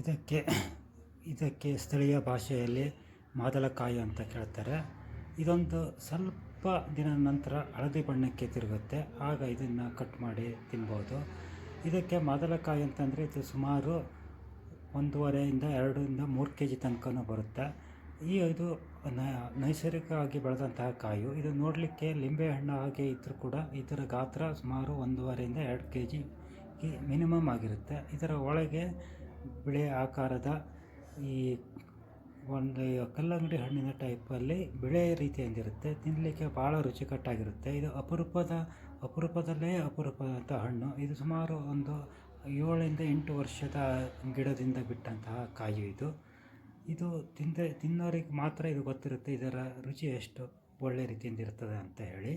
ಇದಕ್ಕೆ ಇದಕ್ಕೆ ಸ್ಥಳೀಯ ಭಾಷೆಯಲ್ಲಿ ಮಾದಲಕಾಯಿ ಅಂತ ಕೇಳ್ತಾರೆ. ಇದೊಂದು ಸ್ವಲ್ಪ ದಿನದ ನಂತರ ಹಳದಿ ಬಣ್ಣಕ್ಕೆ ತಿರುಗುತ್ತೆ. ಆಗ ಇದನ್ನು ಕಟ್ ಮಾಡಿ ತಿನ್ಬೋದು. ಇದಕ್ಕೆ ಮಾದಲಕಾಯಿ ಅಂತಂದರೆ ಇದು ಸುಮಾರು 1.5 2 3 kg ತನಕನೂ ಬರುತ್ತೆ. ಇದು ನೈಸರ್ಗಿಕವಾಗಿ ಬೆಳೆದಂತಹ ಕಾಯಿ. ಇದು ನೋಡಲಿಕ್ಕೆ ಲಿಂಬೆಹಣ್ಣು ಹಾಗೆ ಇದ್ದರೂ ಕೂಡ ಇದರ ಗಾತ್ರ ಸುಮಾರು 1.5 2 kg ಮಿನಿಮಮ್ ಆಗಿರುತ್ತೆ. ಇದರ ಒಳಗೆ ಬಿಳಿ ಆಕಾರದ ಈ ಒಂದು ಕಲ್ಲಂಗಡಿ ಹಣ್ಣಿನ ಟೈಪಲ್ಲಿ ಬಿಳೆ ರೀತಿಯಿಂದಿರುತ್ತೆ. ತಿನ್ನಲಿಕ್ಕೆ ಭಾಳ ರುಚಿಕಟ್ಟಾಗಿರುತ್ತೆ. ಇದು ಅಪರೂಪದಲ್ಲೇ ಅಪರೂಪದಂಥ ಹಣ್ಣು. ಇದು ಸುಮಾರು ಒಂದು 7 8 ವರ್ಷದ ಗಿಡದಿಂದ ಬಿಟ್ಟಂತಹ ಕಾಯಿ ಇದು ತಿನ್ನೋರಿಗೆ ಮಾತ್ರ ಇದು ಗೊತ್ತಿರುತ್ತೆ ಇದರ ರುಚಿ ಎಷ್ಟು ಒಳ್ಳೆ ರೀತಿಯಿಂದ ಇರ್ತದೆ ಅಂತ ಹೇಳಿ.